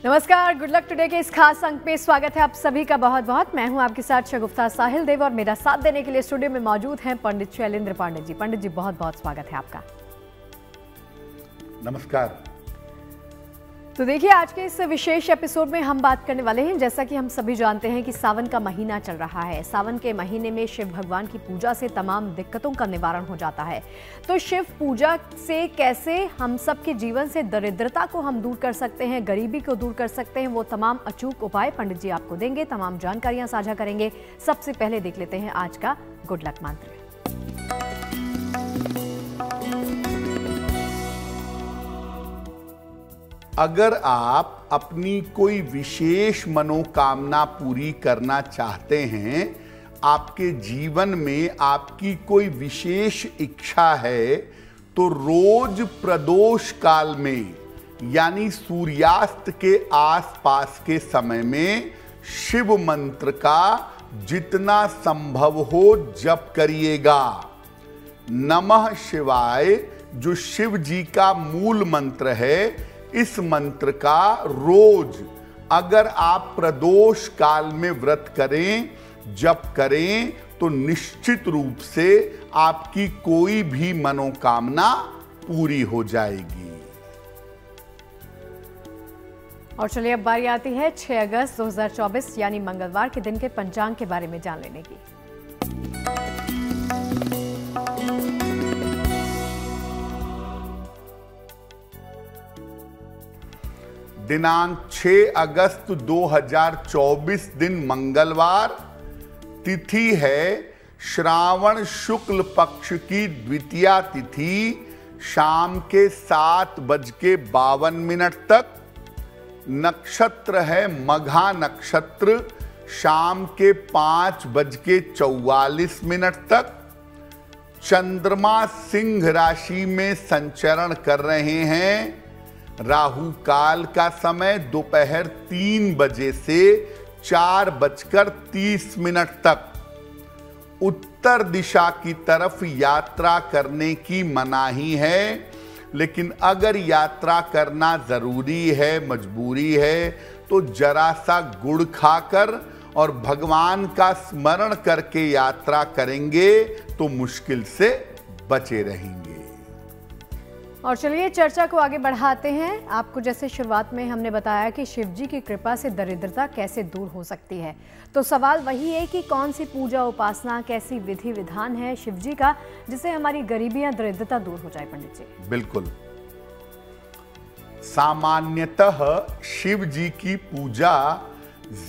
नमस्कार, good luck today के इस खास अंक में स्वागत है आप सभी का बहुत बहुत। मैं हूं आपके साथ शगुफ्ता साहिल देव और मेरा साथ देने के लिए स्टूडियो में मौजूद हैं पंडित शैलेंद्र पांडे जी। पंडित जी, बहुत बहुत स्वागत है आपका। नमस्कार। तो देखिए, आज के इस विशेष एपिसोड में हम बात करने वाले हैं, जैसा कि हम सभी जानते हैं कि सावन का महीना चल रहा है। सावन के महीने में शिव भगवान की पूजा से तमाम दिक्कतों का निवारण हो जाता है। तो शिव पूजा से कैसे हम सबके जीवन से दरिद्रता को हम दूर कर सकते हैं, गरीबी को दूर कर सकते हैं, वो तमाम अचूक उपाय पंडित जी आपको देंगे, तमाम जानकारियां साझा करेंगे। सबसे पहले देख लेते हैं आज का गुड लक मंत्र। अगर आप अपनी कोई विशेष मनोकामना पूरी करना चाहते हैं, आपके जीवन में आपकी कोई विशेष इच्छा है, तो रोज प्रदोष काल में यानी सूर्यास्त के आसपास के समय में शिव मंत्र का जितना संभव हो जप करिएगा। नमः शिवाय जो शिव जी का मूल मंत्र है, इस मंत्र का रोज अगर आप प्रदोष काल में व्रत करें, जप करें, तो निश्चित रूप से आपकी कोई भी मनोकामना पूरी हो जाएगी। और चलिए अब बारी आती है 6 अगस्त 2024 यानी मंगलवार के दिन के पंचांग के बारे में जान लेने की। दिनांक 6 अगस्त 2024 दिन मंगलवार, तिथि है श्रावण शुक्ल पक्ष की द्वितीया तिथि, शाम के 7:52 तक। नक्षत्र है मघा नक्षत्र, शाम के 5:44 तक। चंद्रमा सिंह राशि में संचरण कर रहे हैं। राहु काल का समय दोपहर 3 बजे से 4:30 तक। उत्तर दिशा की तरफ यात्रा करने की मनाही है, लेकिन अगर यात्रा करना जरूरी है, मजबूरी है, तो जरा सा गुड़ खाकर और भगवान का स्मरण करके यात्रा करेंगे तो मुश्किल से बचे रहेंगे। और चलिए चर्चा को आगे बढ़ाते हैं। आपको जैसे शुरुआत में हमने बताया कि शिव जी की कृपा से दरिद्रता कैसे दूर हो सकती है, तो सवाल वही है कि कौन सी पूजा उपासना, कैसी विधि विधान है शिव जी का, जिससे हमारी गरीबियां, दरिद्रता दूर हो जाए। पंडित जी, बिल्कुल। सामान्यतः शिव जी की पूजा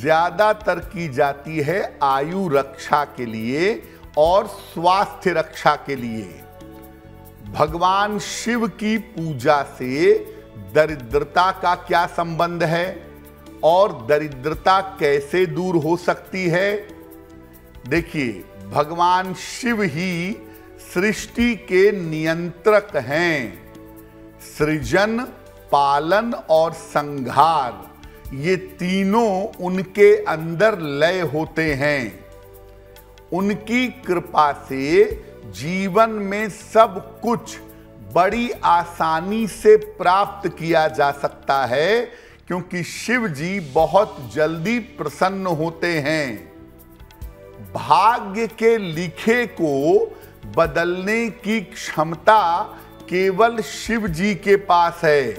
ज्यादातर की जाती है आयु रक्षा के लिए और स्वास्थ्य रक्षा के लिए। भगवान शिव की पूजा से दरिद्रता का क्या संबंध है और दरिद्रता कैसे दूर हो सकती है? देखिए, भगवान शिव ही सृष्टि के नियंत्रक हैं। सृजन, पालन और संहार, ये तीनों उनके अंदर लय होते हैं। उनकी कृपा से जीवन में सब कुछ बड़ी आसानी से प्राप्त किया जा सकता है, क्योंकि शिव जी बहुत जल्दी प्रसन्न होते हैं। भाग्य के लिखे को बदलने की क्षमता केवल शिव जी के पास है।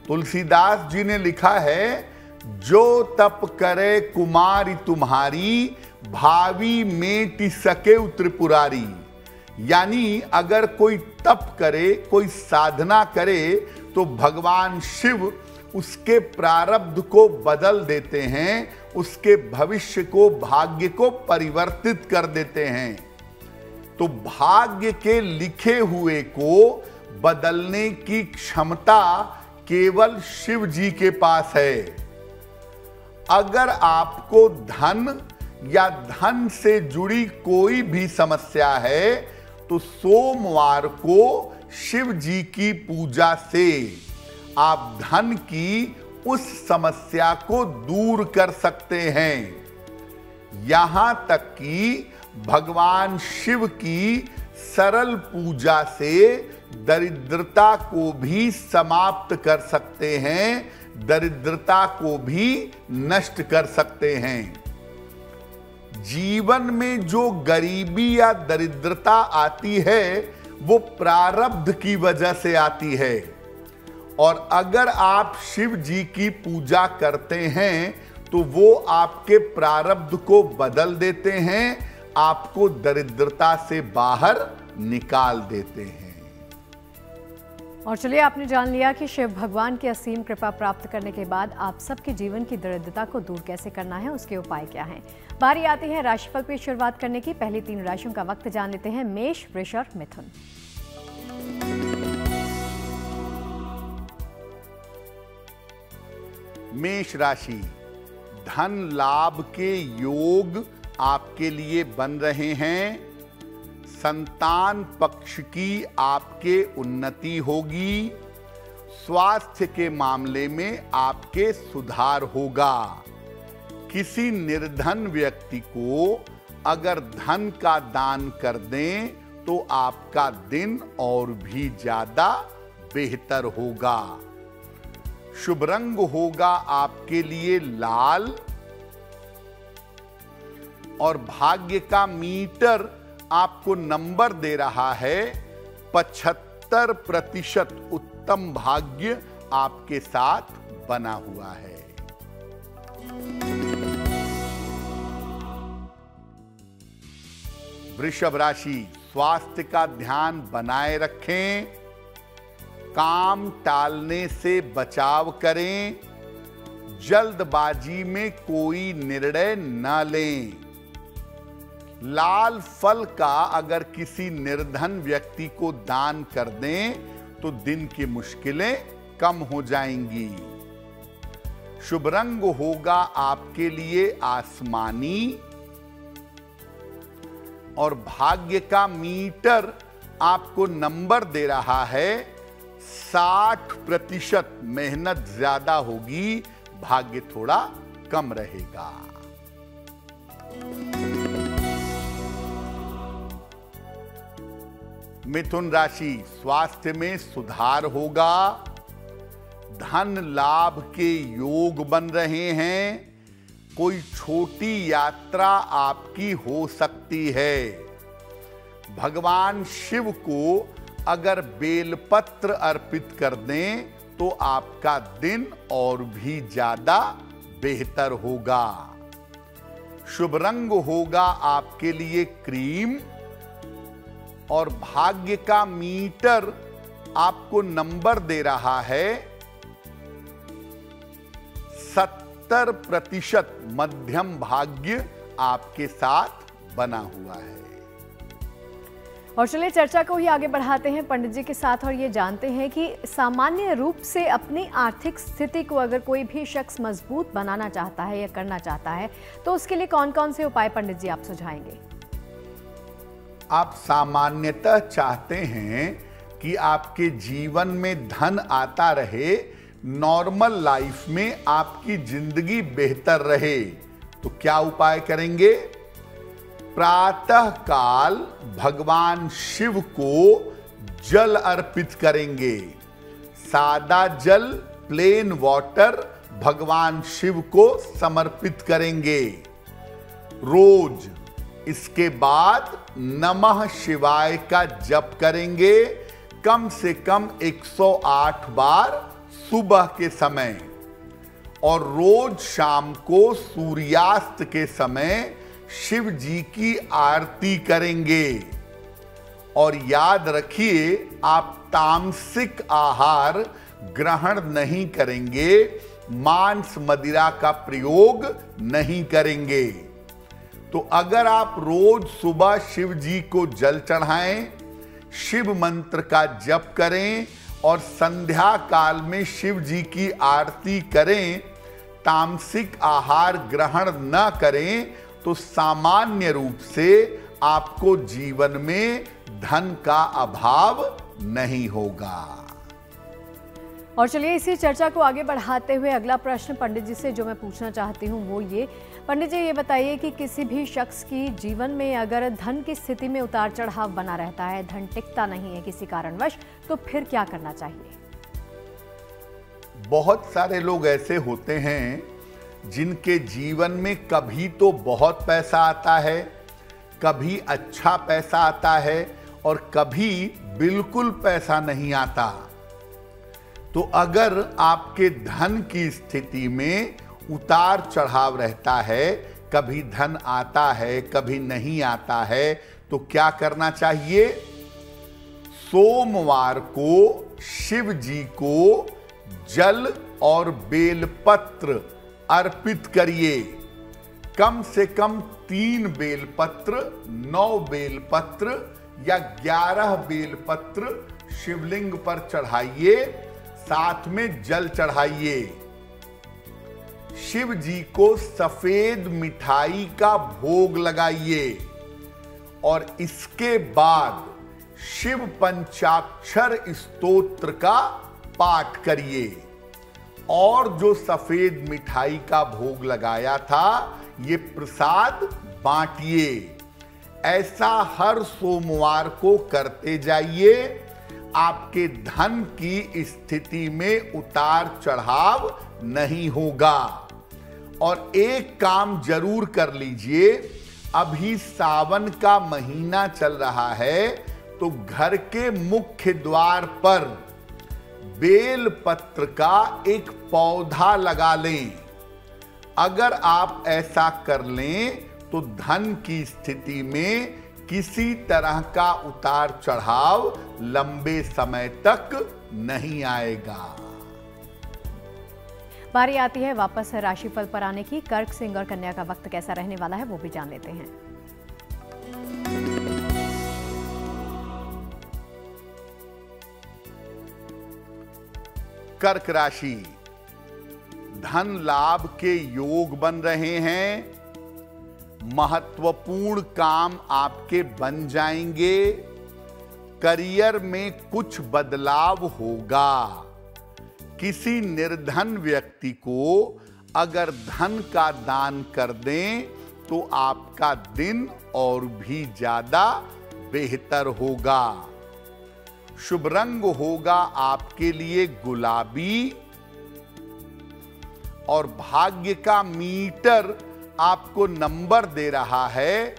तुलसीदास जी ने लिखा है, जो तप करे कुमारी तुम्हारी, भावी मेटि सके त्रिपुरारी। यानी अगर कोई तप करे, कोई साधना करे, तो भगवान शिव उसके प्रारब्ध को बदल देते हैं, उसके भविष्य को, भाग्य को परिवर्तित कर देते हैं। तो भाग्य के लिखे हुए को बदलने की क्षमता केवल शिव जी के पास है। अगर आपको धन या धन से जुड़ी कोई भी समस्या है, तो सोमवार को शिव जी की पूजा से आप धन की उस समस्या को दूर कर सकते हैं। यहां तक कि भगवान शिव की सरल पूजा से दरिद्रता को भी समाप्त कर सकते हैं, दरिद्रता को भी नष्ट कर सकते हैं। जीवन में जो गरीबी या दरिद्रता आती है वो प्रारब्ध की वजह से आती है, और अगर आप शिव जी की पूजा करते हैं तो वो आपके प्रारब्ध को बदल देते हैं, आपको दरिद्रता से बाहर निकाल देते हैं। और चलिए, आपने जान लिया कि शिव भगवान की असीम कृपा प्राप्त करने के बाद आप सबके जीवन की दरिद्रता को दूर कैसे करना है, उसके उपाय क्या हैं। बारी आती है राशिफल पे शुरुआत करने की। पहली 3 राशियों का वक्त जान लेते हैं। मेष, वृष और मिथुन। मेष राशि, धन लाभ के योग आपके लिए बन रहे हैं। संतान पक्ष की आपके उन्नति होगी। स्वास्थ्य के मामले में आपके सुधार होगा। किसी निर्धन व्यक्ति को अगर धन का दान कर दें तो आपका दिन और भी ज्यादा बेहतर होगा। शुभ रंग होगा आपके लिए लाल, और भाग्य का मीटर आपको नंबर दे रहा है 75% उत्तम भाग्य आपके साथ बना हुआ है। वृषभ राशि, स्वास्थ्य का ध्यान बनाए रखें। काम टालने से बचाव करें। जल्दबाजी में कोई निर्णय न लें। लाल फल का अगर किसी निर्धन व्यक्ति को दान कर दें तो दिन की मुश्किलें कम हो जाएंगी। शुभ रंग होगा आपके लिए आसमानी, और भाग्य का मीटर आपको नंबर दे रहा है 60%। मेहनत ज्यादा होगी, भाग्य थोड़ा कम रहेगा। मिथुन राशि, स्वास्थ्य में सुधार होगा। धन लाभ के योग बन रहे हैं। कोई छोटी यात्रा आपकी हो सकती है। भगवान शिव को अगर बेलपत्र अर्पित कर दें तो आपका दिन और भी ज्यादा बेहतर होगा। शुभ रंग होगा आपके लिए क्रीम, और भाग्य का मीटर आपको नंबर दे रहा है 70%। मध्यम भाग्य आपके साथ बना हुआ है। और चलिए, चर्चा को ही आगे बढ़ाते हैं पंडित जी के साथ, और ये जानते हैं कि सामान्य रूप से अपनी आर्थिक स्थिति को अगर कोई भी शख्स मजबूत बनाना चाहता है या करना चाहता है तो उसके लिए कौन कौन से उपाय पंडित जी आप सुझाएंगे। आप सामान्यतः चाहते हैं कि आपके जीवन में धन आता रहे, नॉर्मल लाइफ में आपकी जिंदगी बेहतर रहे, तो क्या उपाय करेंगे। प्रातः काल भगवान शिव को जल अर्पित करेंगे। सादा जल, प्लेन वाटर भगवान शिव को समर्पित करेंगे रोज। इसके बाद नमः शिवाय का जप करेंगे कम से कम 108 बार सुबह के समय, और रोज शाम को सूर्यास्त के समय शिव जी की आरती करेंगे। और याद रखिए, आप तामसिक आहार ग्रहण नहीं करेंगे, मांस मदिरा का प्रयोग नहीं करेंगे। तो अगर आप रोज सुबह शिव जी को जल चढ़ाएं, शिव मंत्र का जप करें और संध्या काल में शिव जी की आरती करें, तामसिक आहार ग्रहण न करें, तो सामान्य रूप से आपको जीवन में धन का अभाव नहीं होगा। और चलिए, इसी चर्चा को आगे बढ़ाते हुए अगला प्रश्न पंडित जी से जो मैं पूछना चाहती हूँ वो ये, पंडित जी ये बताइए कि किसी भी शख्स की जीवन में अगर धन की स्थिति में उतार चढ़ाव बना रहता है, धन टिकता नहीं है किसी कारणवश, तो फिर क्या करना चाहिए। बहुत सारे लोग ऐसे होते हैं जिनके जीवन में कभी तो बहुत पैसा आता है, कभी अच्छा पैसा आता है और कभी बिल्कुल पैसा नहीं आता। तो अगर आपके धन की स्थिति में उतार चढ़ाव रहता है, कभी धन आता है कभी नहीं आता है, तो क्या करना चाहिए? सोमवार को शिव जी को जल और बेलपत्र अर्पित करिए। कम से कम 3 बेलपत्र, 9 बेलपत्र या 11 बेलपत्र शिवलिंग पर चढ़ाइए, साथ में जल चढ़ाइए। शिव जी को सफेद मिठाई का भोग लगाइए और इसके बाद शिव पंचाक्षर स्तोत्र का पाठ करिए और जो सफेद मिठाई का भोग लगाया था ये प्रसाद बांटिए। ऐसा हर सोमवार को करते जाइए। आपके धन की स्थिति में उतार चढ़ाव नहीं होगा। और एक काम जरूर कर लीजिए, अभी सावन का महीना चल रहा है तो घर के मुख्य द्वार पर बेल पत्र का एक पौधा लगा लें। अगर आप ऐसा कर लें तो धन की स्थिति में किसी तरह का उतार चढ़ाव लंबे समय तक नहीं आएगा। बारी आती है वापस राशिफल पर आने की। कर्क, सिंह और कन्या का वक्त कैसा रहने वाला है वो भी जान लेते हैं। कर्क राशि, धन लाभ के योग बन रहे हैं। महत्वपूर्ण काम आपके बन जाएंगे। करियर में कुछ बदलाव होगा। किसी निर्धन व्यक्ति को अगर धन का दान कर दें तो आपका दिन और भी ज्यादा बेहतर होगा। शुभ रंग होगा आपके लिए गुलाबी और भाग्य का मीटर आपको नंबर दे रहा है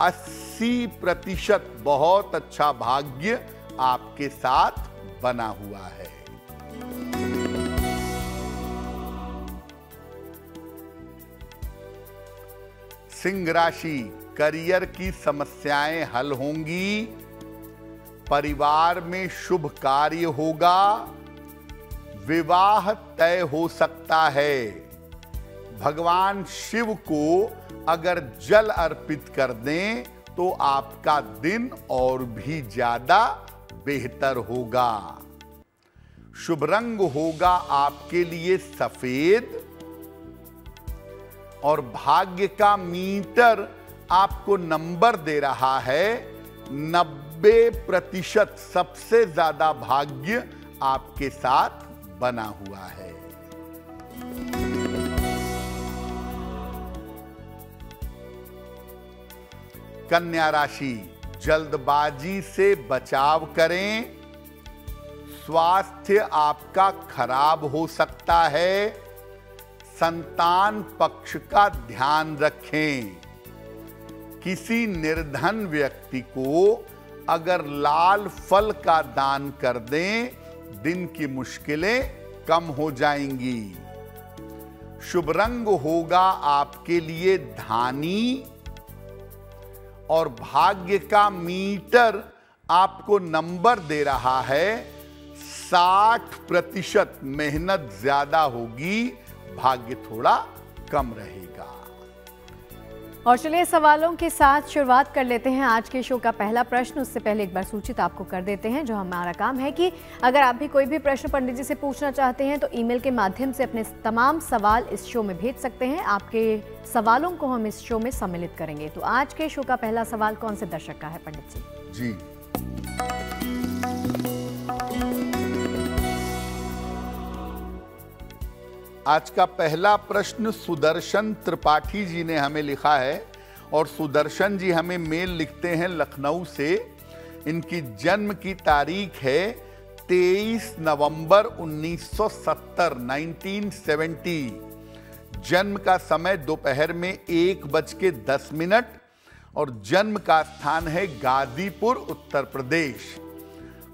80%। बहुत अच्छा भाग्य आपके साथ बना हुआ है। सिंह राशि, करियर की समस्याएं हल होंगी। परिवार में शुभ कार्य होगा। विवाह तय हो सकता है। भगवान शिव को अगर जल अर्पित कर दें तो आपका दिन और भी ज्यादा बेहतर होगा। शुभ रंग होगा आपके लिए सफेद और भाग्य का मीटर आपको नंबर दे रहा है 90%। सबसे ज्यादा भाग्य आपके साथ बना हुआ है। कन्या राशि, जल्दबाजी से बचाव करें। स्वास्थ्य आपका खराब हो सकता है। संतान पक्ष का ध्यान रखें। किसी निर्धन व्यक्ति को अगर लाल फल का दान कर दें, दिन की मुश्किलें कम हो जाएंगी। शुभ रंग होगा आपके लिए धानी और भाग्य का मीटर आपको नंबर दे रहा है 60%। मेहनत ज्यादा होगी, भाग्य थोड़ा कम रहेगा। और चलिए सवालों के साथ शुरुआत कर लेते हैं आज के शो का पहला प्रश्न। उससे पहले एक बार सूचित आपको कर देते हैं जो हमारा काम है कि अगर आप भी कोई भी प्रश्न पंडित जी से पूछना चाहते हैं तो ईमेल के माध्यम से अपने तमाम सवाल इस शो में भेज सकते हैं। आपके सवालों को हम इस शो में सम्मिलित करेंगे। तो आज के शो का पहला सवाल कौन से दर्शक का है पंडित जी? जी, आज का पहला प्रश्न सुदर्शन त्रिपाठी जी ने हमें लिखा है और सुदर्शन जी हमें मेल लिखते हैं लखनऊ से। इनकी जन्म की तारीख है 23 नवंबर 1970 1970। जन्म का समय दोपहर में 1:10 और जन्म का स्थान है गाजीपुर, उत्तर प्रदेश।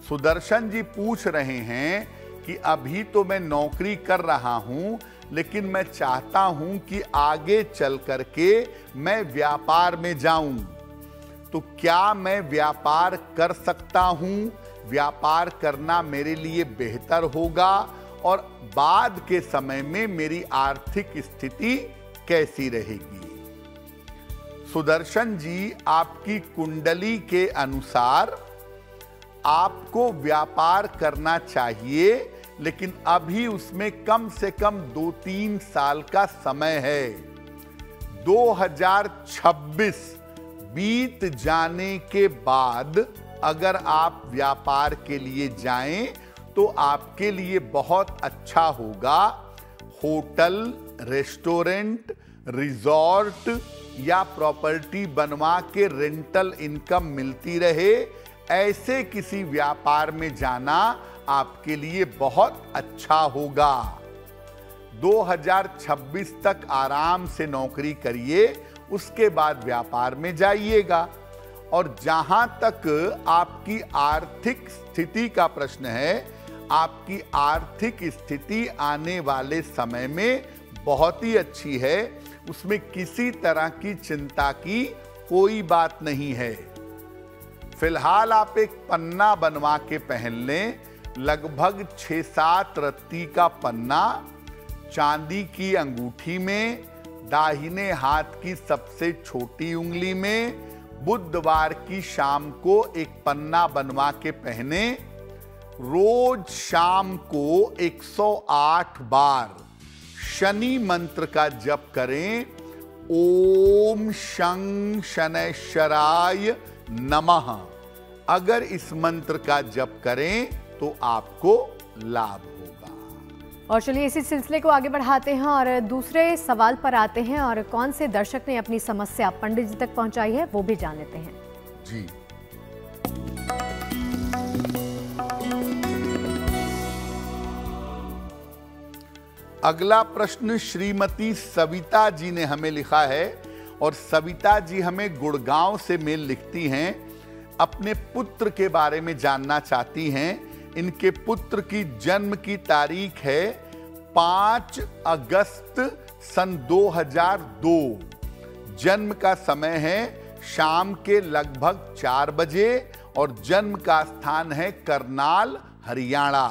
सुदर्शन जी पूछ रहे हैं कि अभी तो मैं नौकरी कर रहा हूं, लेकिन मैं चाहता हूं कि आगे चल करके मैं व्यापार में जाऊं, तो क्या मैं व्यापार कर सकता हूं? व्यापार करना मेरे लिए बेहतर होगा और बाद के समय में मेरी आर्थिक स्थिति कैसी रहेगी? सुदर्शन जी, आपकी कुंडली के अनुसार आपको व्यापार करना चाहिए, लेकिन अभी उसमें कम से कम 2-3 साल का समय है। 2026 बीत जाने के बाद अगर आप व्यापार के लिए जाएं तो आपके लिए बहुत अच्छा होगा। होटल, रेस्टोरेंट, रिजॉर्ट या प्रॉपर्टी बनवा के रेंटल इनकम मिलती रहे, ऐसे किसी व्यापार में जाना आपके लिए बहुत अच्छा होगा। 2026 तक आराम से नौकरी करिए, उसके बाद व्यापार में जाइएगा। और जहां तक आपकी आर्थिक स्थिति का प्रश्न है, आपकी आर्थिक स्थिति आने वाले समय में बहुत ही अच्छी है, उसमें किसी तरह की चिंता की कोई बात नहीं है। फिलहाल आप एक पन्ना बनवा के पहन लें, लगभग 6-7 रत्ती का पन्ना, चांदी की अंगूठी में, दाहिने हाथ की सबसे छोटी उंगली में। बुधवार की शाम को एक पन्ना बनवा के पहने। रोज शाम को 108 बार शनि मंत्र का जप करें। ओम शं शनैश्चराय नमः। अगर इस मंत्र का जप करें तो आपको लाभ होगा। और चलिए इसी सिलसिले को आगे बढ़ाते हैं और दूसरे सवाल पर आते हैं, और कौन से दर्शक ने अपनी समस्या पंडित जी तक पहुंचाई है वो भी जान लेते हैं। जी, अगला प्रश्न श्रीमती सविता जी ने हमें लिखा है, और सविता जी हमें गुड़गांव से मेल लिखती हैं। अपने पुत्र के बारे में जानना चाहती हैं। इनके पुत्र की जन्म की तारीख है 5 अगस्त सन 2002। जन्म का समय है शाम के लगभग 4 बजे और जन्म का स्थान है करनाल, हरियाणा।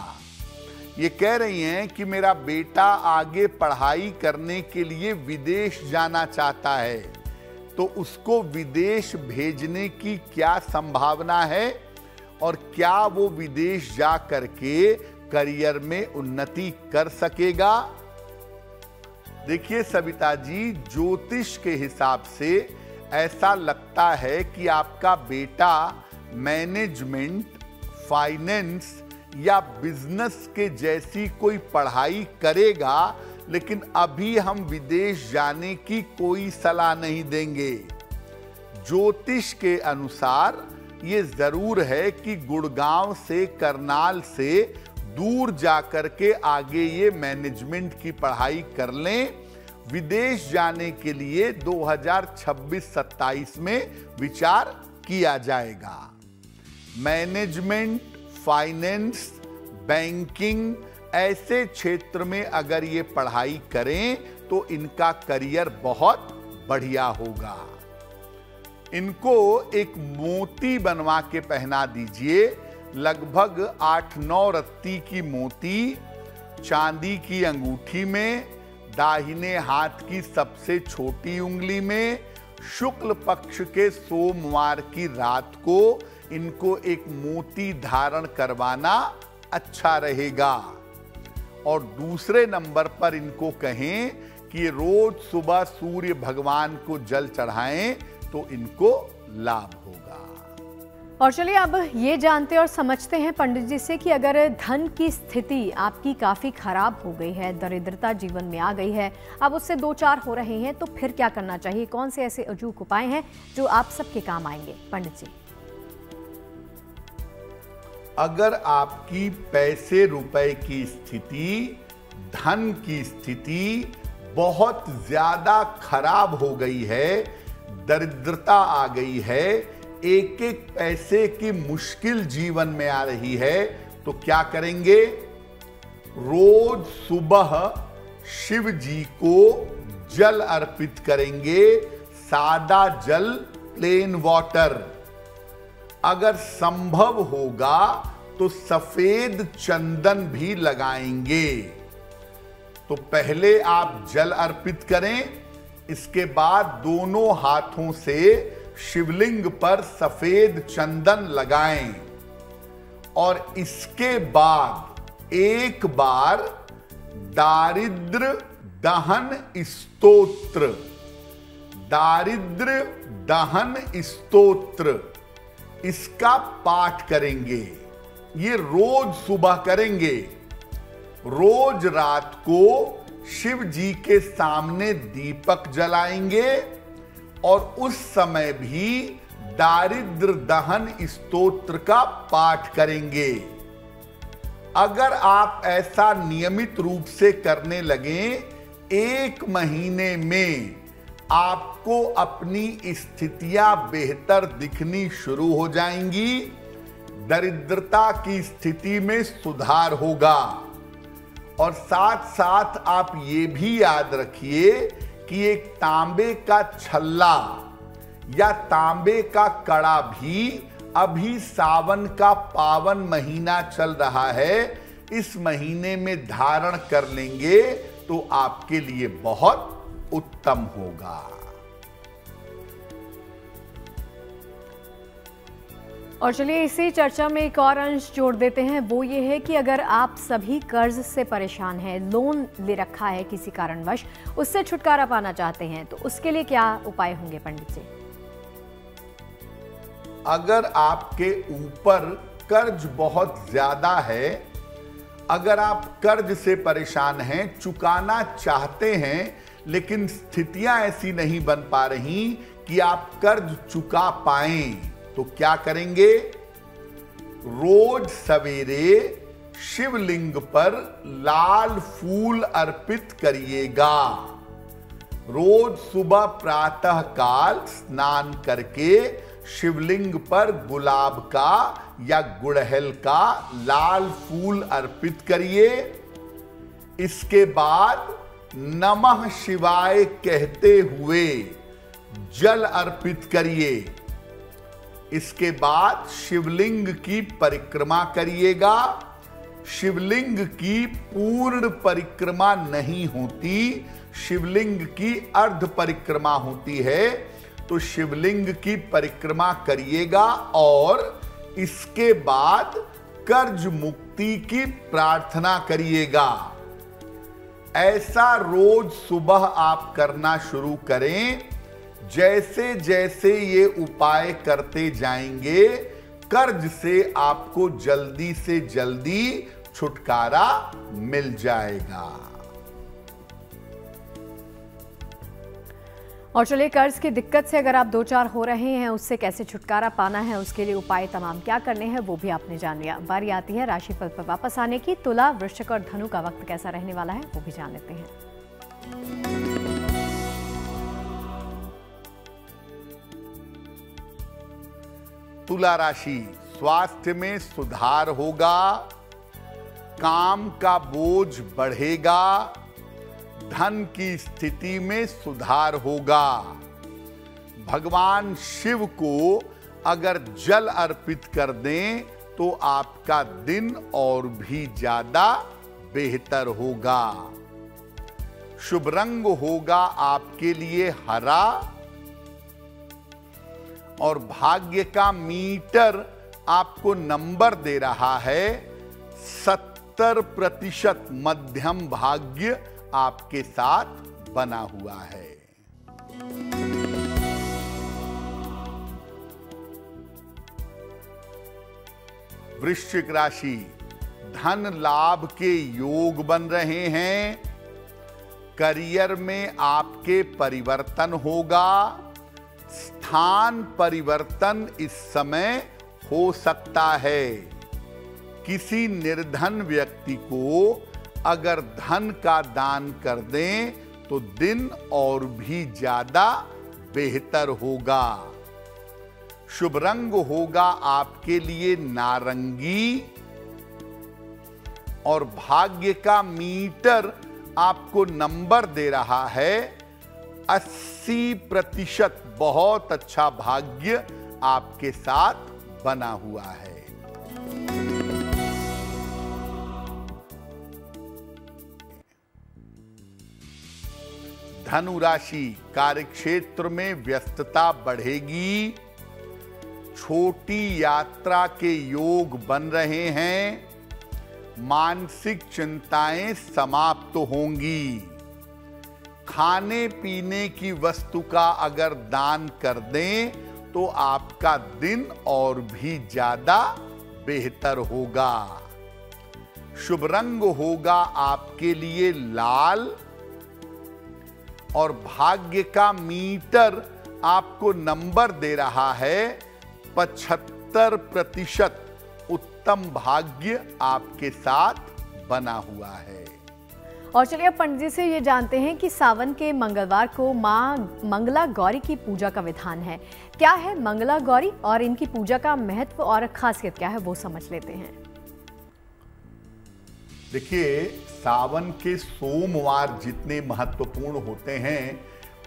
ये कह रही हैं कि मेरा बेटा आगे पढ़ाई करने के लिए विदेश जाना चाहता है, तो उसको विदेश भेजने की क्या संभावना है और क्या वो विदेश जा करके करियर में उन्नति कर सकेगा? देखिए सविता जी, ज्योतिष के हिसाब से ऐसा लगता है कि आपका बेटा मैनेजमेंट, फाइनेंस या बिजनेस के जैसी कोई पढ़ाई करेगा, लेकिन अभी हम विदेश जाने की कोई सलाह नहीं देंगे। ज्योतिष के अनुसार ये जरूर है कि गुड़गांव से, करनाल से दूर जाकर के आगे ये मैनेजमेंट की पढ़ाई कर लें। विदेश जाने के लिए 2026-27 में विचार किया जाएगा। मैनेजमेंट, फाइनेंस, बैंकिंग ऐसे क्षेत्र में अगर ये पढ़ाई करें तो इनका करियर बहुत बढ़िया होगा। इनको एक मोती बनवा के पहना दीजिए, लगभग 8-9 रत्ती की मोती, चांदी की अंगूठी में, दाहिने हाथ की सबसे छोटी उंगली में। शुक्ल पक्ष के सोमवार की रात को इनको एक मोती धारण करवाना अच्छा रहेगा। और दूसरे नंबर पर इनको कहें कि रोज सुबह सूर्य भगवान को जल चढ़ाएं तो इनको लाभ होगा। और चलिए अब ये जानते और समझते हैं पंडित जी से कि अगर धन की स्थिति आपकी काफ़ी खराब हो गई है, दरिद्रता जीवन में आ गई है, अब उससे 2-4 हो रहे हैं, तो फिर क्या करना चाहिए? कौन से ऐसे अजूक उपाय हैं जो आप सबके काम आएंगे पंडित जी? अगर आपकी पैसे रुपए की स्थिति, धन की स्थिति बहुत ज्यादा खराब हो गई है, दरिद्रता आ गई है, एक एक पैसे की मुश्किल जीवन में आ रही है, तो क्या करेंगे? रोज सुबह शिव जी को जल अर्पित करेंगे, सादा जल, प्लेन वाटर। अगर संभव होगा तो सफेद चंदन भी लगाएंगे। तो पहले आप जल अर्पित करें, इसके बाद दोनों हाथों से शिवलिंग पर सफेद चंदन लगाएं और इसके बाद एक बार दारिद्र दहन स्तोत्र, दारिद्र दहन स्तोत्र, इसका पाठ करेंगे। ये रोज सुबह करेंगे। रोज रात को शिव जी के सामने दीपक जलाएंगे और उस समय भी दारिद्र दहन स्तोत्र का पाठ करेंगे। अगर आप ऐसा नियमित रूप से करने लगें, 1 महीने में आपको अपनी स्थितियां बेहतर दिखनी शुरू हो जाएंगी। दरिद्रता की स्थिति में सुधार होगा। और साथ साथ आप ये भी याद रखिए कि एक तांबे का छल्ला या तांबे का कड़ा भी, अभी सावन का पावन महीना चल रहा है, इस महीने में धारण कर लेंगे तो आपके लिए बहुत उत्तम होगा। और चलिए इसी चर्चा में एक और अंश जोड़ देते हैं, वो ये है कि अगर आप सभी कर्ज से परेशान हैं, लोन ले रखा है किसी कारणवश, उससे छुटकारा पाना चाहते हैं, तो उसके लिए क्या उपाय होंगे पंडित जी? अगर आपके ऊपर कर्ज बहुत ज्यादा है, अगर आप कर्ज से परेशान हैं, चुकाना चाहते हैं, लेकिन स्थितियां ऐसी नहीं बन पा रही कि आप कर्ज चुका पाएं, तो क्या करेंगे? रोज सवेरे शिवलिंग पर लाल फूल अर्पित करिएगा। रोज सुबह प्रातः काल स्नान करके शिवलिंग पर गुलाब का या गुड़हल का लाल फूल अर्पित करिए। इसके बाद नमः शिवाय कहते हुए जल अर्पित करिए। इसके बाद शिवलिंग की परिक्रमा करिएगा। शिवलिंग की पूर्ण परिक्रमा नहीं होती, शिवलिंग की अर्ध परिक्रमा होती है। तो शिवलिंग की परिक्रमा करिएगा और इसके बाद कर्ज मुक्ति की प्रार्थना करिएगा। ऐसा रोज सुबह आप करना शुरू करें। जैसे जैसे ये उपाय करते जाएंगे, कर्ज से आपको जल्दी से जल्दी छुटकारा मिल जाएगा। और चलिए कर्ज की दिक्कत से अगर आप 2-4 हो रहे हैं, उससे कैसे छुटकारा पाना है, उसके लिए उपाय तमाम क्या करने हैं, वो भी आपने जान लिया। बारी आती है राशिफल पर वापस आने की। तुला, वृश्चिक और धनु का वक्त कैसा रहने वाला है, वो भी जान लेते हैं। तुला राशि, स्वास्थ्य में सुधार होगा, काम का बोझ बढ़ेगा, धन की स्थिति में सुधार होगा। भगवान शिव को अगर जल अर्पित कर दें तो आपका दिन और भी ज्यादा बेहतर होगा। शुभ रंग होगा आपके लिए हरा और भाग्य का मीटर आपको नंबर दे रहा है 70% मध्यम भाग्य आपके साथ बना हुआ है। वृश्चिक राशि, धन लाभ के योग बन रहे हैं। करियर में आपके परिवर्तन होगा। स्थान परिवर्तन इस समय हो सकता है। किसी निर्धन व्यक्ति को अगर धन का दान कर दें तो दिन और भी ज्यादा बेहतर होगा। शुभ रंग होगा आपके लिए नारंगी और भाग्य का मीटर आपको नंबर दे रहा है 80%। बहुत अच्छा भाग्य आपके साथ बना हुआ है। धनु राशि, कार्यक्षेत्र में व्यस्तता बढ़ेगी। छोटी यात्रा के योग बन रहे हैं। मानसिक चिंताएं समाप्त होंगी। खाने पीने की वस्तु का अगर दान कर दें तो आपका दिन और भी ज्यादा बेहतर होगा। शुभ रंग होगा आपके लिए लाल और भाग्य का मीटर आपको नंबर दे रहा है 75%। उत्तम भाग्य आपके साथ बना हुआ है। और चलिए अब पंडित जी से ये जानते हैं कि सावन के मंगलवार को मां मंगला गौरी की पूजा का विधान है। क्या है मंगला गौरी और इनकी पूजा का महत्व और खासियत क्या है वो समझ लेते हैं। देखिए, सावन के सोमवार जितने महत्वपूर्ण होते हैं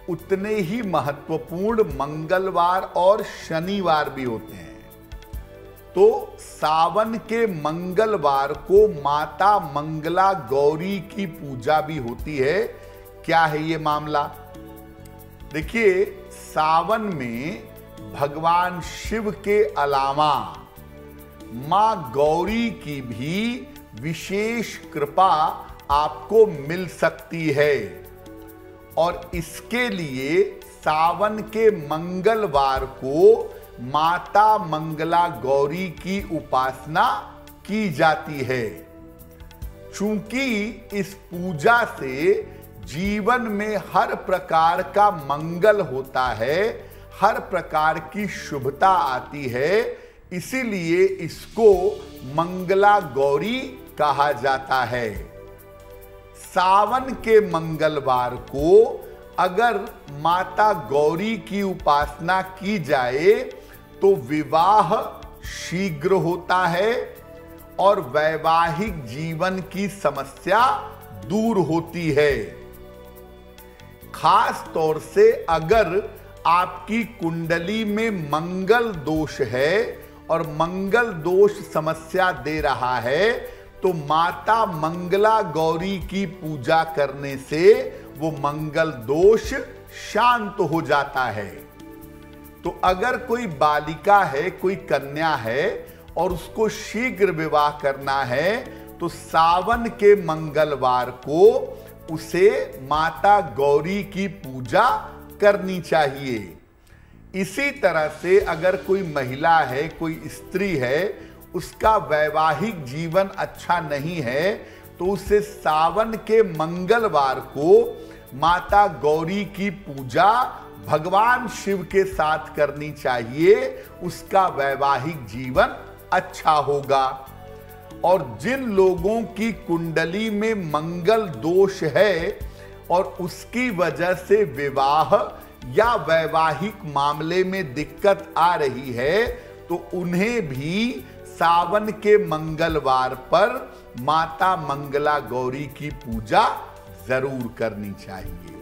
उतने ही महत्वपूर्ण मंगलवार और शनिवार भी होते हैं। तो सावन के मंगलवार को माता मंगला गौरी की पूजा भी होती है। क्या है ये मामला? देखिए, सावन में भगवान शिव के अलावा मां गौरी की भी विशेष कृपा आपको मिल सकती है और इसके लिए सावन के मंगलवार को माता मंगला गौरी की उपासना की जाती है। चूंकि इस पूजा से जीवन में हर प्रकार का मंगल होता है, हर प्रकार की शुभता आती है, इसीलिए इसको मंगला गौरी कहा जाता है। सावन के मंगलवार को अगर माता गौरी की उपासना की जाए तो विवाह शीघ्र होता है और वैवाहिक जीवन की समस्या दूर होती है। खास तौर से अगर आपकी कुंडली में मंगल दोष है और मंगल दोष समस्या दे रहा है तो माता मंगला गौरी की पूजा करने से वो मंगल दोष शांत हो जाता है। तो अगर कोई बालिका है, कोई कन्या है और उसको शीघ्र विवाह करना है तो सावन के मंगलवार को उसे माता गौरी की पूजा करनी चाहिए। इसी तरह से अगर कोई महिला है, कोई स्त्री है, उसका वैवाहिक जीवन अच्छा नहीं है तो उसे सावन के मंगलवार को माता गौरी की पूजा भगवान शिव के साथ करनी चाहिए। उसका वैवाहिक जीवन अच्छा होगा। और जिन लोगों की कुंडली में मंगल दोष है और उसकी वजह से विवाह या वैवाहिक मामले में दिक्कत आ रही है तो उन्हें भी सावन के मंगलवार पर माता मंगला गौरी की पूजा जरूर करनी चाहिए।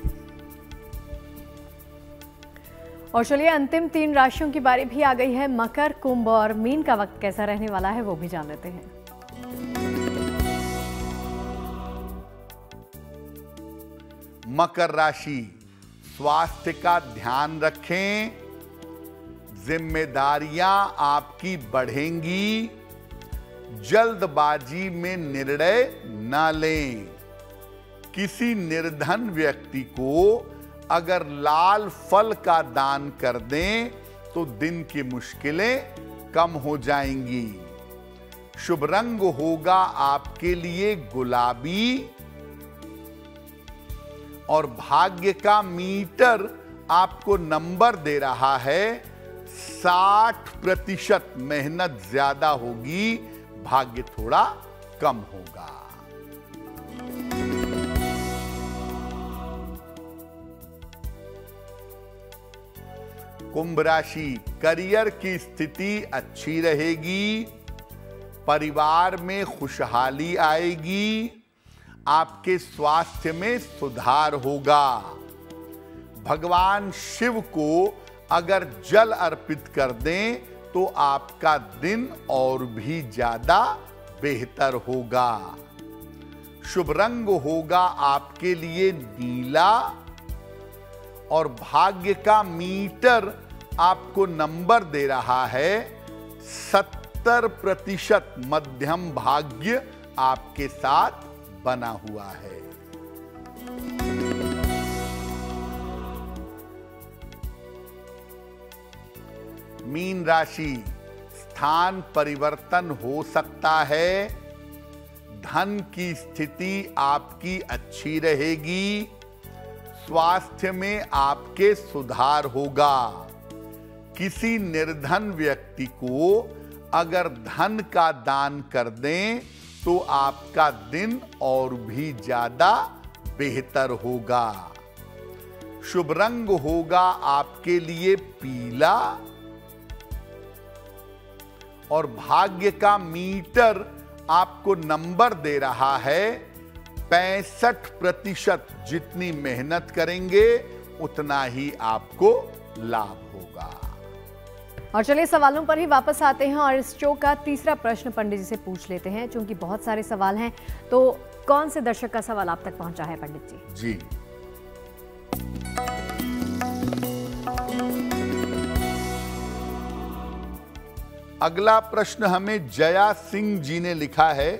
और चलिए अंतिम 3 राशियों की बारी भी आ गई है। मकर, कुंभ और मीन का वक्त कैसा रहने वाला है वो भी जान लेते हैं। मकर राशि, स्वास्थ्य का ध्यान रखें। जिम्मेदारियां आपकी बढ़ेंगी। जल्दबाजी में निर्णय न लें। किसी निर्धन व्यक्ति को अगर लाल फल का दान कर दें तो दिन की मुश्किलें कम हो जाएंगी। शुभ रंग होगा आपके लिए गुलाबी और भाग्य का मीटर आपको नंबर दे रहा है 60%। मेहनत ज्यादा होगी, भाग्य थोड़ा कम होगा। कुंभ राशि, करियर की स्थिति अच्छी रहेगी, परिवार में खुशहाली आएगी, आपके स्वास्थ्य में सुधार होगा। भगवान शिव को अगर जल अर्पित कर दें तो आपका दिन और भी ज्यादा बेहतर होगा। शुभ रंग होगा आपके लिए नीला और भाग्य का मीटर आपको नंबर दे रहा है 70% मध्यम भाग्य आपके साथ बना हुआ है। मीन राशि, स्थान परिवर्तन हो सकता है, धन की स्थिति आपकी अच्छी रहेगी, स्वास्थ्य में आपके सुधार होगा। किसी निर्धन व्यक्ति को अगर धन का दान कर दें तो आपका दिन और भी ज्यादा बेहतर होगा। शुभ रंग होगा आपके लिए पीला और भाग्य का मीटर आपको नंबर दे रहा है 65%। जितनी मेहनत करेंगे उतना ही आपको लाभ होगा। और चलिए सवालों पर ही वापस आते हैं और इस शो का तीसरा प्रश्न पंडित जी से पूछ लेते हैं। चूंकि बहुत सारे सवाल हैं तो कौन से दर्शक का सवाल आप तक पहुंचा है पंडित जी? जी, अगला प्रश्न हमें जया सिंह जी ने लिखा है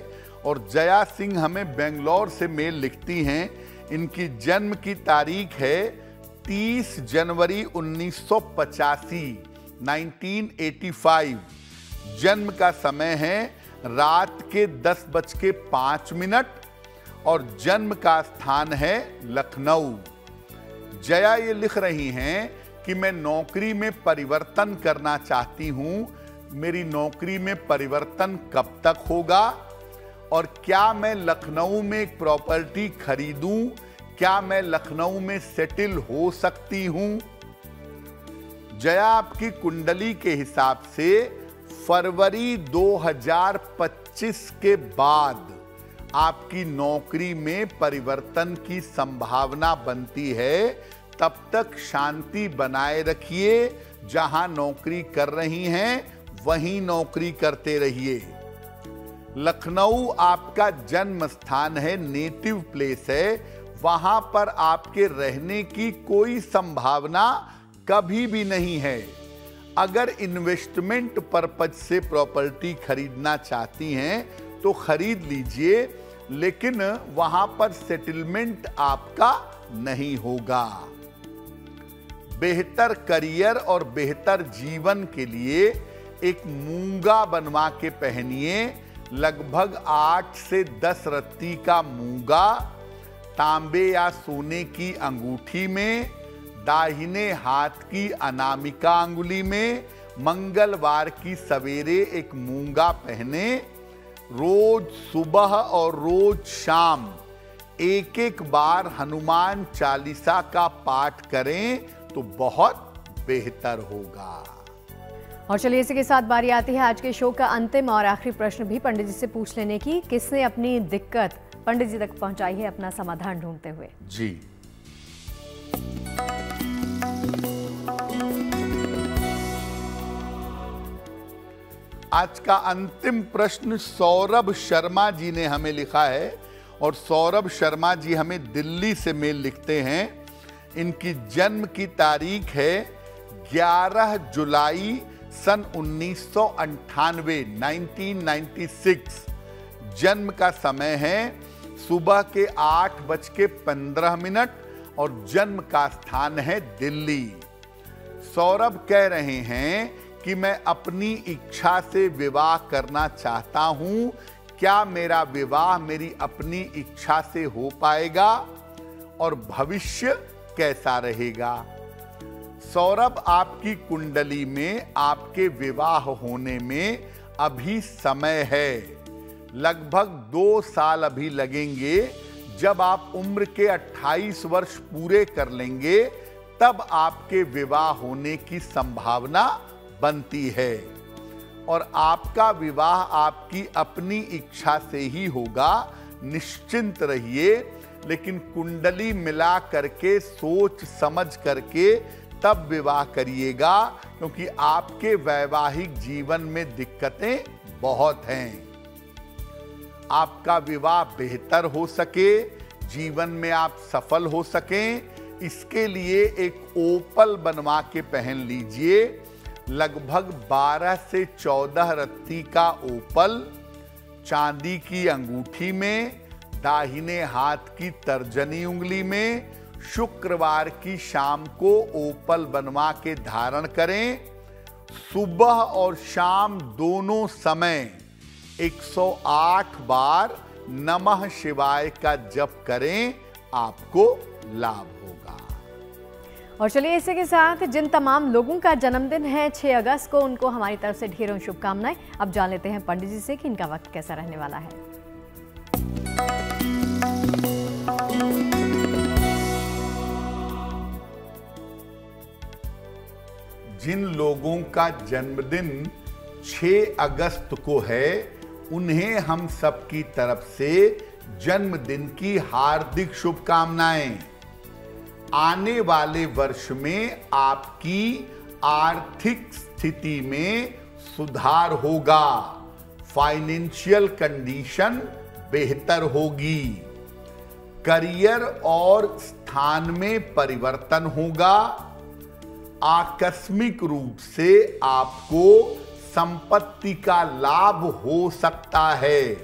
और जया सिंह हमें बेंगलोर से मेल लिखती हैं। इनकी जन्म की तारीख है 30 जनवरी 1985, 1985। जन्म का समय है रात के 10:05 और जन्म का स्थान है लखनऊ। जया ये लिख रही हैं कि मैं नौकरी में परिवर्तन करना चाहती हूं। मेरी नौकरी में परिवर्तन कब तक होगा और क्या मैं लखनऊ में एक प्रॉपर्टी खरीदूं? क्या मैं लखनऊ में सेटल हो सकती हूं? जया, आपकी कुंडली के हिसाब से फरवरी 2025 के बाद आपकी नौकरी में परिवर्तन की संभावना बनती है। तब तक शांति बनाए रखिए, जहां नौकरी कर रही हैं वहीं नौकरी करते रहिए। लखनऊ आपका जन्म स्थान है, नेटिव प्लेस है, वहां पर आपके रहने की कोई संभावना कभी भी नहीं है। अगर इन्वेस्टमेंट पर्पज से प्रॉपर्टी खरीदना चाहती हैं तो खरीद लीजिए, लेकिन वहां पर सेटलमेंट आपका नहीं होगा। बेहतर करियर और बेहतर जीवन के लिए एक मूंगा बनवा के पहनिए। लगभग 8 से 10 रत्ती का मूंगा तांबे या सोने की अंगूठी में, दाहिने हाथ की अनामिका अंगुली में, मंगलवार की सवेरे एक मूंगा पहने। रोज सुबह और रोज शाम एक बार हनुमान चालीसा का पाठ करें तो बहुत बेहतर होगा। और चलिए इसी के साथ बारी आती है आज के शो का अंतिम और आखिरी प्रश्न भी पंडित जी से पूछ लेने की। किसने अपनी दिक्कत पंडित जी तक पहुंचाई है अपना समाधान ढूंढते हुए? जी, आज का अंतिम प्रश्न सौरभ शर्मा जी ने हमें लिखा है और सौरभ शर्मा जी हमें दिल्ली से मेल लिखते हैं। इनकी जन्म की तारीख है 11 जुलाई सन 1998, 1996। जन्म का समय है सुबह के 8:15 और जन्म का स्थान है दिल्ली। सौरभ कह रहे हैं कि मैं अपनी इच्छा से विवाह करना चाहता हूं। क्या मेरा विवाह मेरी अपनी इच्छा से हो पाएगा और भविष्य कैसा रहेगा? सौरभ, आपकी कुंडली में आपके विवाह होने में अभी समय है। लगभग 2 साल अभी लगेंगे। जब आप उम्र के 28 वर्ष पूरे कर लेंगे तब आपके विवाह होने की संभावना बनती है और आपका विवाह आपकी अपनी इच्छा से ही होगा, निश्चिंत रहिए। लेकिन कुंडली मिला करके सोच समझ करके तब विवाह करिएगा, क्योंकि आपके वैवाहिक जीवन में दिक्कतें बहुत हैं। आपका विवाह बेहतर हो सके, जीवन में आप सफल हो सकें, इसके लिए एक ओपल बनवा के पहन लीजिए। लगभग 12 से 14 रत्ती का ओपल चांदी की अंगूठी में, दाहिने हाथ की तर्जनी उंगली में, शुक्रवार की शाम को ओपल बनवा के धारण करें। सुबह और शाम दोनों समय 108 बार नमः शिवाय का जप करें, आपको लाभ होगा। और चलिए इसी के साथ जिन तमाम लोगों का जन्मदिन है 6 अगस्त को, उनको हमारी तरफ से ढेरों शुभकामनाएं। अब जान लेते हैं पंडित जी से कि इनका वक्त कैसा रहने वाला है। जिन लोगों का जन्मदिन 6 अगस्त को है, उन्हें हम सबकी तरफ से जन्मदिन की हार्दिक शुभकामनाएं। आने वाले वर्ष में आपकी आर्थिक स्थिति में सुधार होगा, फाइनेंशियल कंडीशन बेहतर होगी, करियर और स्थान में परिवर्तन होगा, आकस्मिक रूप से आपको संपत्ति का लाभ हो सकता है।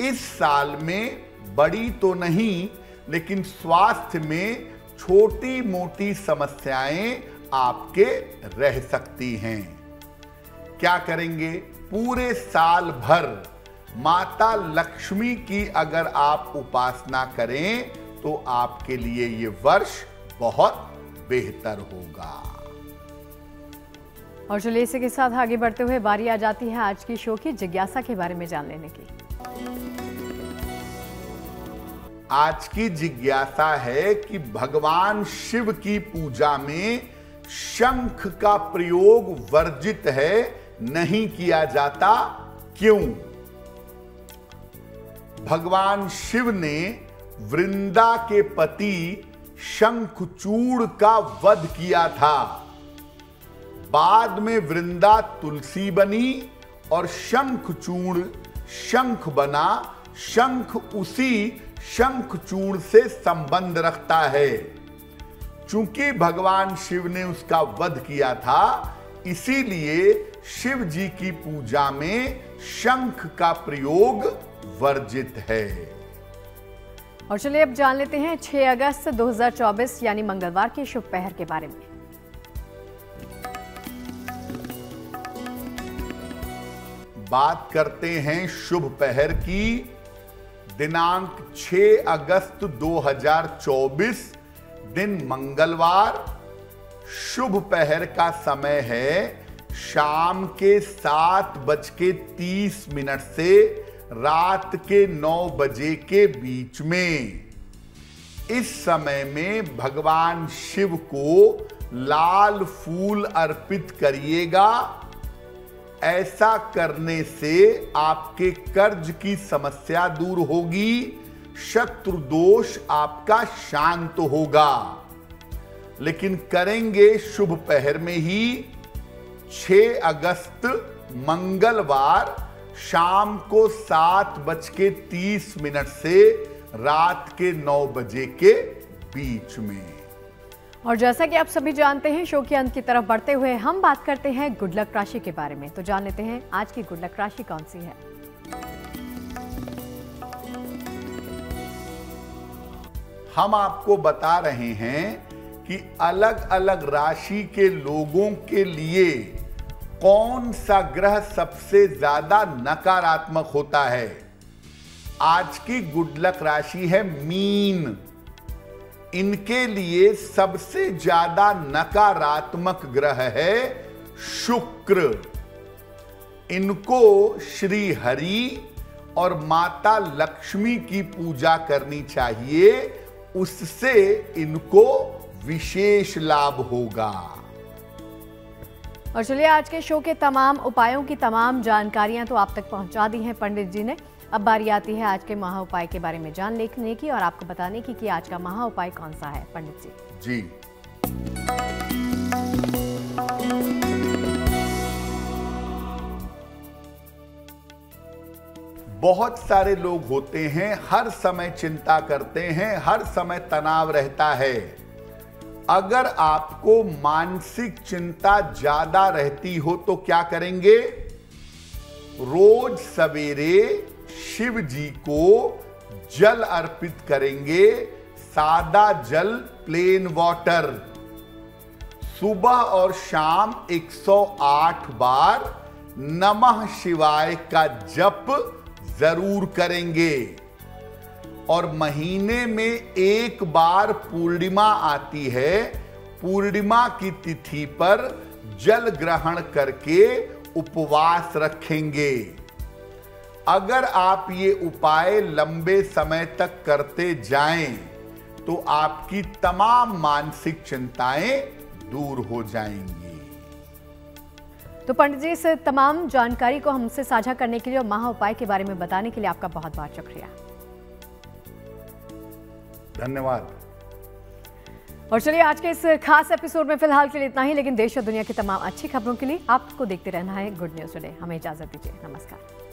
इस साल में बड़ी तो नहीं, लेकिन स्वास्थ्य में छोटी मोटी समस्याएं आपके रह सकती हैं। क्या करेंगे? पूरे साल भर माता लक्ष्मी की अगर आप उपासना करें तो आपके लिए ये वर्ष बहुत बेहतर होगा। और चलिए इसी के साथ आगे बढ़ते हुए बारी आ जाती है आज की शो की जिज्ञासा के बारे में जान लेने की। आज की जिज्ञासा है कि भगवान शिव की पूजा में शंख का प्रयोग वर्जित है, नहीं किया जाता, क्यों? भगवान शिव ने वृंदा के पति शंखचूड़ का वध किया था। बाद में वृंदा तुलसी बनी और शंखचूड़ शंख बना। शंख उसी शंखचूड़ से संबंध रखता है। चूंकि भगवान शिव ने उसका वध किया था, इसीलिए शिव जी की पूजा में शंख का प्रयोग वर्जित है। और चलिए अब जान लेते हैं 6 अगस्त 2024 यानी मंगलवार के शुभ पहर के बारे में। बात करते हैं शुभ पहर की। दिनांक 6 अगस्त 2024, दिन मंगलवार। शुभ पहर का समय है शाम के 7:30 से रात के 9 बजे के बीच में। इस समय में भगवान शिव को लाल फूल अर्पित करिएगा। ऐसा करने से आपके कर्ज की समस्या दूर होगी, शत्रु दोष आपका शांत होगा। लेकिन करेंगे शुभ पहर में ही 6 अगस्त मंगलवार शाम को 7:30 से रात के 9 बजे के बीच में। और जैसा कि आप सभी जानते हैं, शो के अंत की तरफ बढ़ते हुए हम बात करते हैं गुड लक राशि के बारे में। तो जान लेते हैं आज की गुड लक राशि कौन सी है। हम आपको बता रहे हैं कि अलग अलग राशि के लोगों के लिए कौन सा ग्रह सबसे ज्यादा नकारात्मक होता है। आज की गुड लक राशि है मीन। इनके लिए सबसे ज्यादा नकारात्मक ग्रह है शुक्र। इनको श्री हरि और माता लक्ष्मी की पूजा करनी चाहिए, उससे इनको विशेष लाभ होगा। और चलिए, आज के शो के तमाम उपायों की तमाम जानकारियां तो आप तक पहुंचा दी हैं पंडित जी ने। अब बारी आती है आज के महा उपाय के बारे में जान लेने की और आपको बताने की कि आज का महा उपाय कौन सा है पंडित जी। बहुत सारे लोग होते हैं, हर समय चिंता करते हैं, हर समय तनाव रहता है। अगर आपको मानसिक चिंता ज्यादा रहती हो तो क्या करेंगे? रोज सवेरे शिव जी को जल अर्पित करेंगे, सादा जल, प्लेन वाटर। सुबह और शाम 108 बार नमः शिवाय का जप जरूर करेंगे। और महीने में एक बार पूर्णिमा आती है, पूर्णिमा की तिथि पर जल ग्रहण करके उपवास रखेंगे। अगर आप ये उपाय लंबे समय तक करते जाएं तो आपकी तमाम मानसिक चिंताएं दूर हो जाएंगी। तो पंडित जी, इस तमाम जानकारी को हमसे साझा करने के लिए और महा उपाय के बारे में बताने के लिए आपका बहुत बहुत शुक्रिया। धन्यवाद। और चलिए, आज के इस खास एपिसोड में फिलहाल के लिए इतना ही, लेकिन देश और दुनिया की तमाम अच्छी खबरों के लिए आपको देखते रहना है गुड न्यूज टुडे। हमें इजाजत दीजिए। नमस्कार।